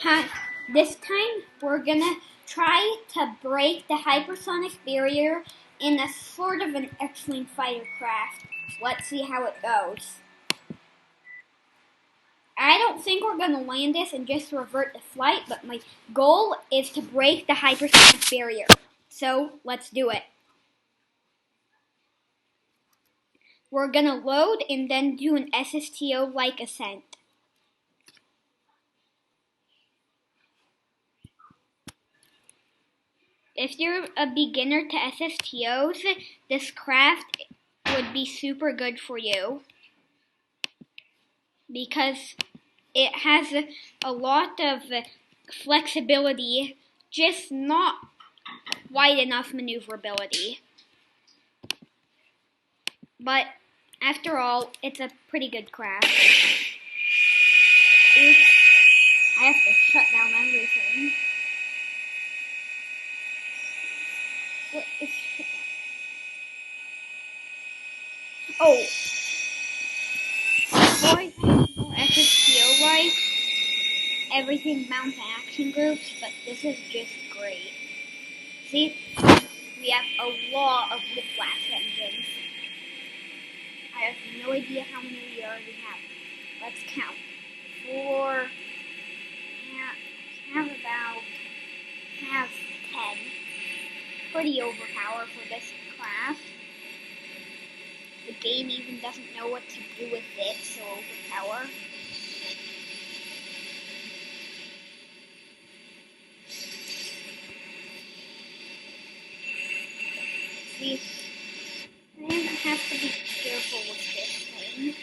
Hi, this time we're gonna try to break the hypersonic barrier in a sort of an X-Wing fighter craft. Let's see how it goes. I don't think we're gonna land this and just revert the flight, but my goal is to break the hypersonic barrier. So let's do it. We're gonna load and then do an SSTO-like ascent. If you're a beginner to SSTOs, this craft would be super good for you because it has a lot of flexibility, just not wide enough maneuverability. But after all, it's a pretty good craft. Oops, I have to shut down everything. What is shut down? Oh, before I SSTO like, everything mounts action groups, but this is just great. See, we have a lot of whiplash engines. I have no idea how many we already have. Let's count. 4, have 10. Pretty overpowered for this craft. The game even doesn't know what to do with it, so overpowered. See, I have to be careful with this thing.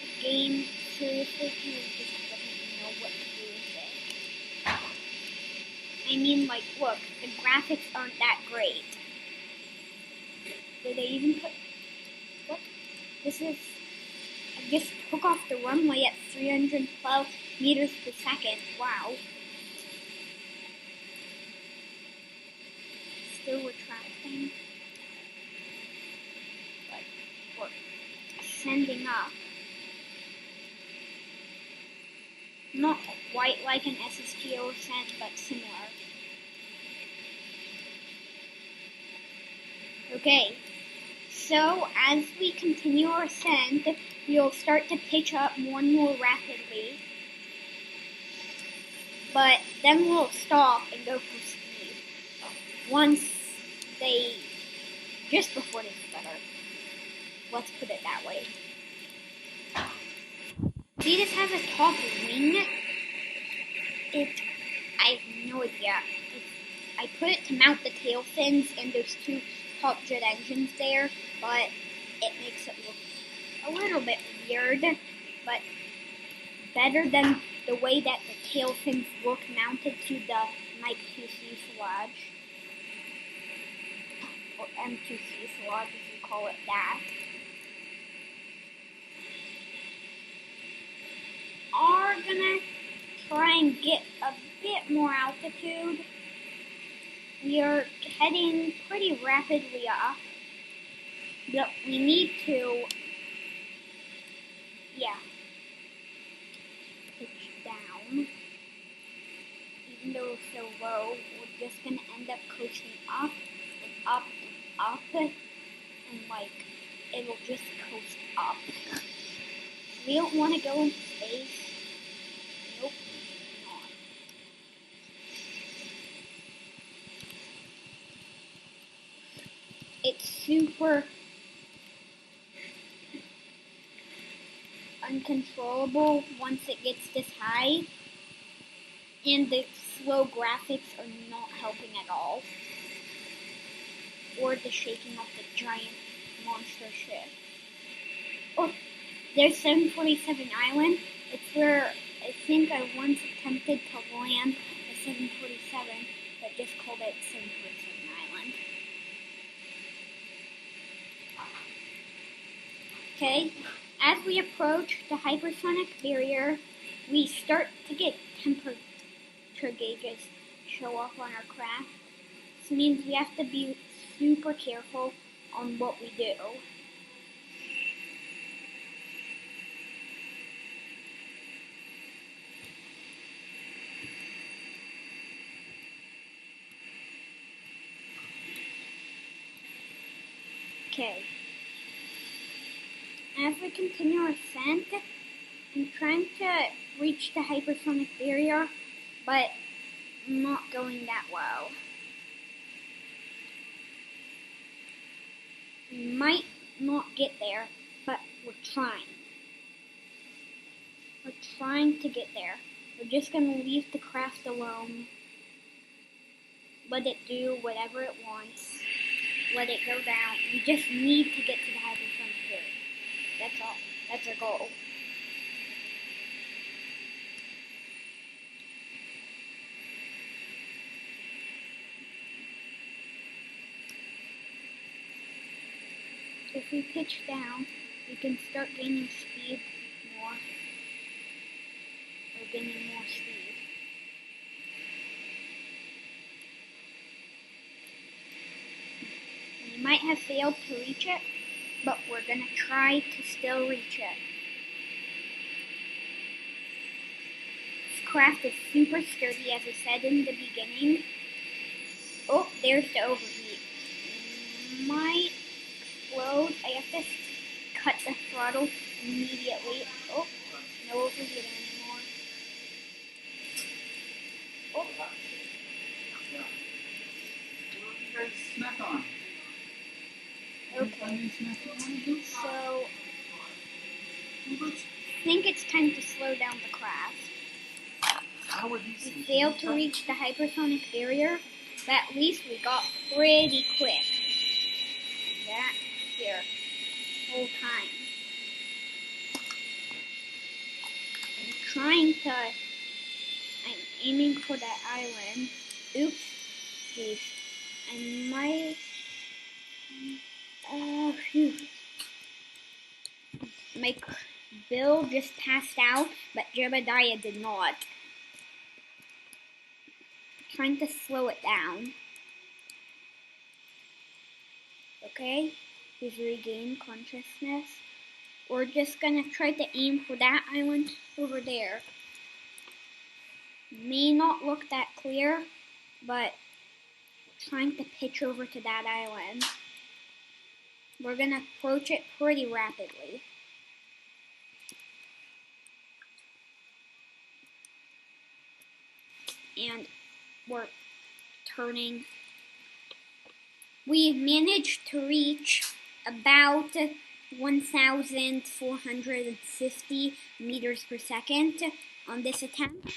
The game seriously just doesn't know what to do with it. I mean, like, look, the graphics aren't that great. Did they even put... Look, this is... I just took off the runway at 312 meters per second. Wow. Still retracting. But we're ascending up. Not quite like an SSTO ascent, but similar. Okay, so as we continue our ascent, we'll start to pitch up more and more rapidly. But then we'll stop and go for speed. Just before they stutter. Let's put it that way. See, this has a top wing. I have no idea. I put it to mount the tail fins and those two top jet engines there, but it makes it look a little bit weird, but better than the way that the tail fins look mounted to the Mike 2 fuselage, or M2 fuselage if you call it that. Are gonna try and get a bit more altitude. We are heading pretty rapidly up, but we need to, pitch down. Even though we're so low, we're just gonna end up coasting up and up and up, and like, it'll just coast up. We don't want to go into space. Nope, not. It's super uncontrollable once it gets this high, and the slow graphics are not helping at all, or the shaking of the giant monster ship. Oh, there's 747 Island. It's where I think I once attempted to land a 747, but just called it 747 Island. Okay, as we approach the hypersonic barrier, we start to get temperature gauges show up on our craft. This means we have to be super careful on what we do. Okay. As we continue our ascent, I'm trying to reach the hypersonic barrier, but not going that well. We might not get there, but we're trying. We're trying to get there. We're just going to leave the craft alone. Let it do whatever it wants. Let it go down. We just need to get to the hypersonic barrier. That's all. That's our goal. If we pitch down, we can start gaining speed more. Or gaining more speed. We might have failed to reach it, but we're gonna try to still reach it. This craft is super sturdy, as I said in the beginning. Oh, there's the overheat. Might explode. I have to cut the throttle immediately. Oh, no overheat anymore. Oh. What did you guys snack on? Okay, so I think it's time to slow down the craft. We failed to reach the hypersonic barrier, but at least we got pretty quick. That here, whole time. I'm aiming for that island. Oops, please. I might. Phew. My Bill just passed out, but Jebediah did not. Trying to slow it down. Okay, he's regained consciousness. We're just gonna try to aim for that island over there. May not look that clear, but trying to pitch over to that island. We're gonna approach it pretty rapidly. And we're turning. We managed to reach about 1,450 meters per second on this attempt,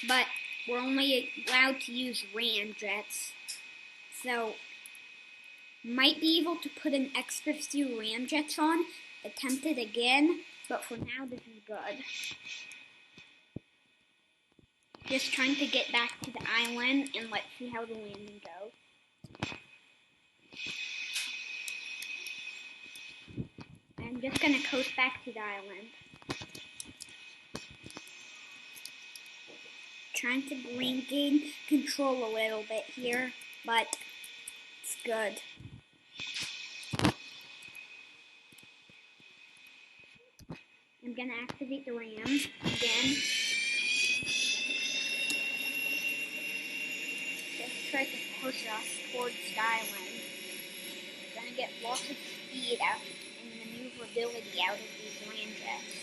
but we're only allowed to use ramjets, so might be able to put an extra few ramjets on, attempt it again, but for now this is good. Just trying to get back to the island and let's see how the landing goes. I'm just gonna coast back to the island. Trying to regain control a little bit here, but it's good. I'm gonna activate the rams again. Just try to push us towards the island. We're gonna get lots of speed out and maneuverability out of these ramjets.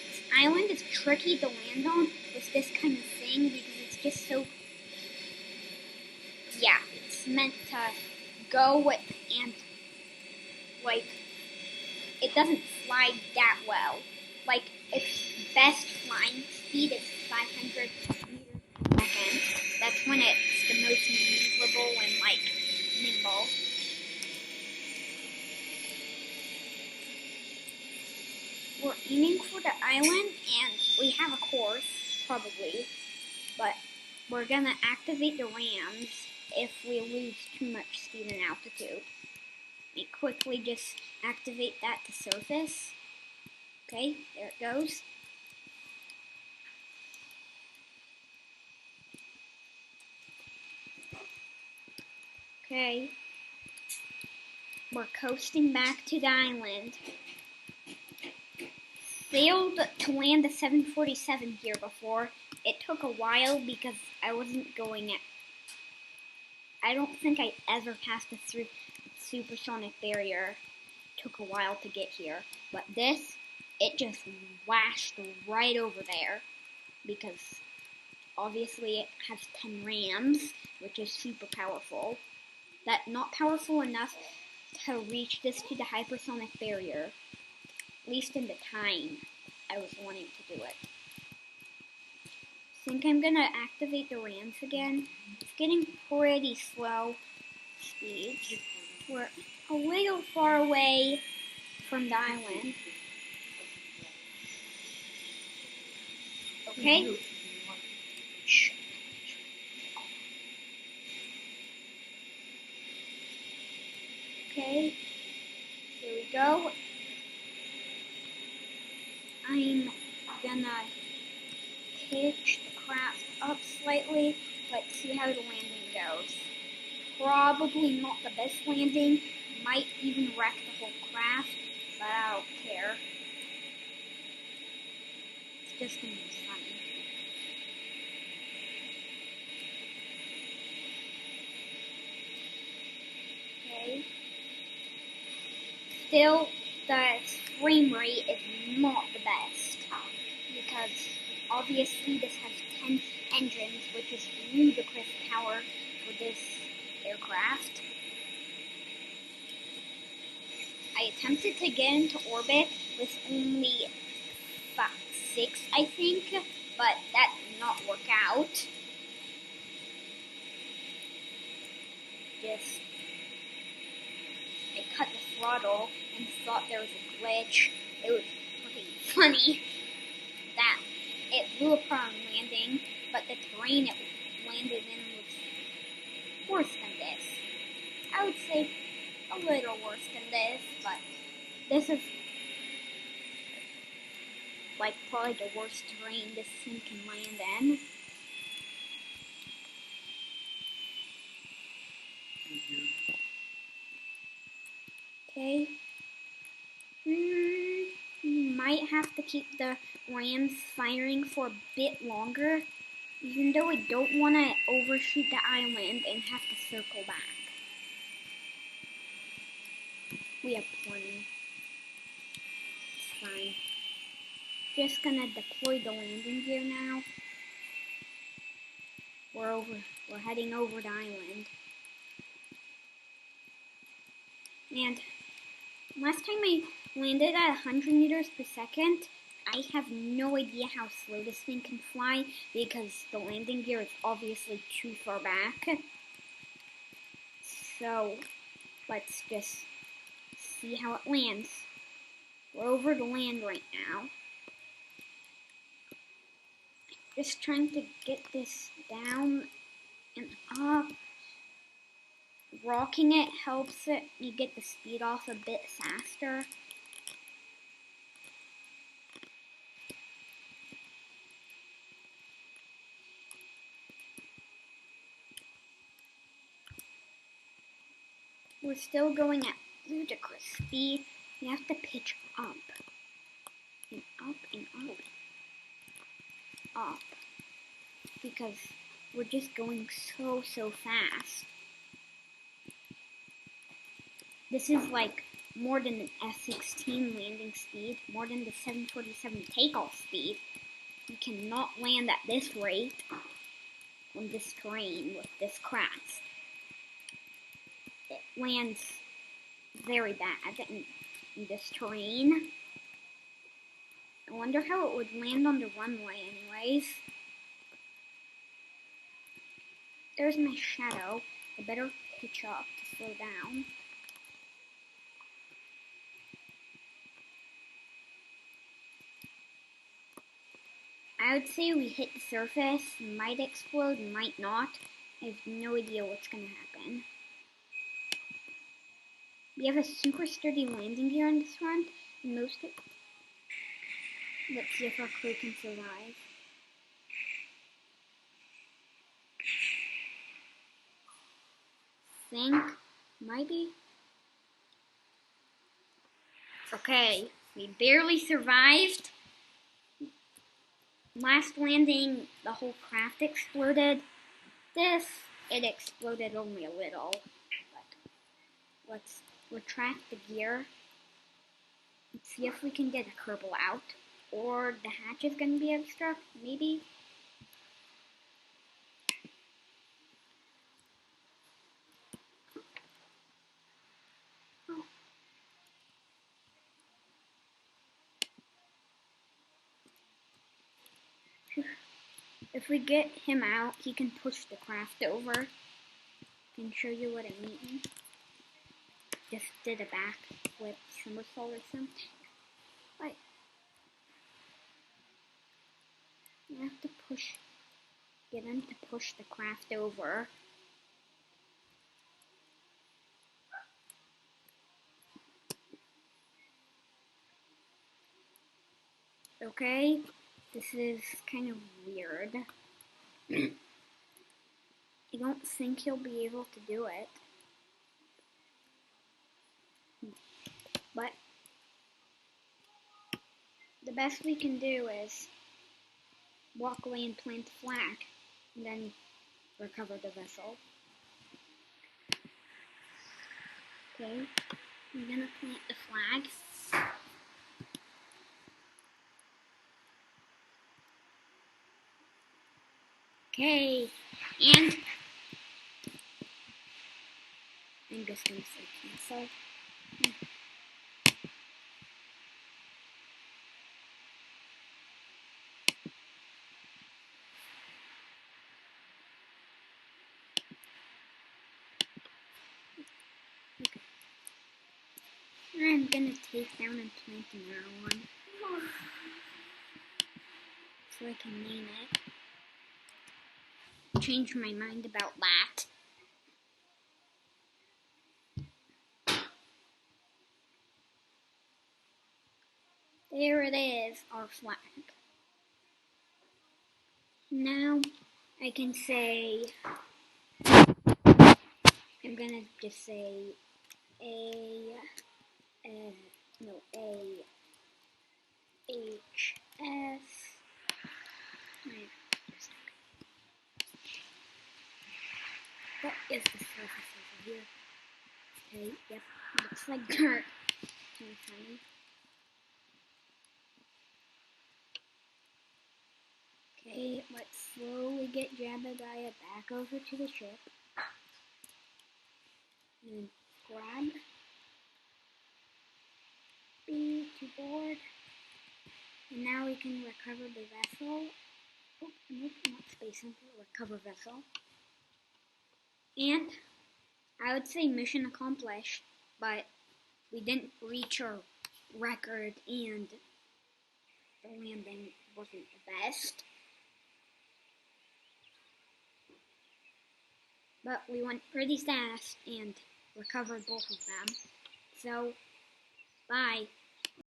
This island is tricky to land on with this kind of thing because it's just so, yeah, it's meant to go with and like it doesn't fly that well. Like its best flying speed is 500 meters per second. That's when it's the most maneuverable and like nimble. We're aiming for the island and we have a course, probably, but we're gonna activate the rams if we lose too much speed and altitude. We quickly just activate that to surface. Okay, there it goes. Okay, we're coasting back to the island. Failed to land the 747 here before. It took a while because I wasn't going I don't think I ever passed the Supersonic Barrier. Took a while to get here, but this, it just wlashed right over there because obviously it has 10 rams, which is super powerful. That not powerful enough to reach this to the hypersonic barrier, at least in the time I was wanting to do it. I think I'm gonna activate the rams again. It's getting pretty slow speed. We're a little far away from the island. Okay. Okay. Here we go. I'm gonna pitch the craft up slightly. Let's see how the landing goes. Probably not the best landing. Might even wreck the whole craft, but I don't care. It's just gonna be funny. Okay. Still, the frame rate is not the best because obviously this has 10 engines, which is ludicrous power for this aircraft. I attempted to get into orbit with only 6, I think, but that did not work out. I cut the throttle and thought there was a glitch. It was freaking funny that it blew apart on landing, but the terrain it landed in was worse than this. I would say a little worse than this, but this is like probably the worst terrain this thing can land in. Okay. Might have to keep the rams firing for a bit longer, even though I don't want to overshoot the island and have to circle back. We have plenty. It's fine. Just gonna deploy the landing gear now. We're heading over the island. And last time I landed at 100 meters per second, I have no idea how slow this thing can fly because the landing gear is obviously too far back. So let's just see how it lands. We're over the land right now. Just trying to get this down and up. Rocking it helps it you get the speed off a bit faster. We're still going at ludicrous speed. We have to pitch up. And up and up. Up. Because we're just going so fast. This is like more than an F-16 landing speed, more than the 747 takeoff speed. You cannot land at this rate on this terrain with this craft. It lands very bad in this terrain. I wonder how it would land on the runway anyways. There's my shadow. I better pitch up to slow down. I would say we hit the surface, might explode, might not. I have no idea what's going to happen. We have a super sturdy landing gear on this front, and let's see if our crew can survive. Think, maybe. Okay, we barely survived. Last landing, the whole craft exploded. This, it exploded only a little. But let's retract the gear and see if we can get a Kerbal out. Or the hatch is going to be obstructed, maybe. Oh. If we get him out, he can push the craft over. I can show you what I mean. Just did a backflip somersault or something. Like, you have to get him to push the craft over. Okay, this is kind of weird. I don't think he'll be able to do it. But the best we can do is walk away and plant the flag, and then recover the vessel. Okay, I'm gonna plant the flag. Okay, and I'm just gonna say cancel. Okay. I'm gonna take down and plant another one, so I can name it. Change my mind about that. There it is, our flag. Now I can say, I'm gonna just say HS. What is the surface over here? Okay, yep, looks like dirt. Kind of funny. Okay, let's slowly get Jebediah back over to the ship. And grab B to board. And now we can recover the vessel. Oh, nope, not space center, recover vessel. And I would say mission accomplished, but we didn't reach our record and the landing wasn't the best. But we went pretty fast and recovered both of them. So, bye.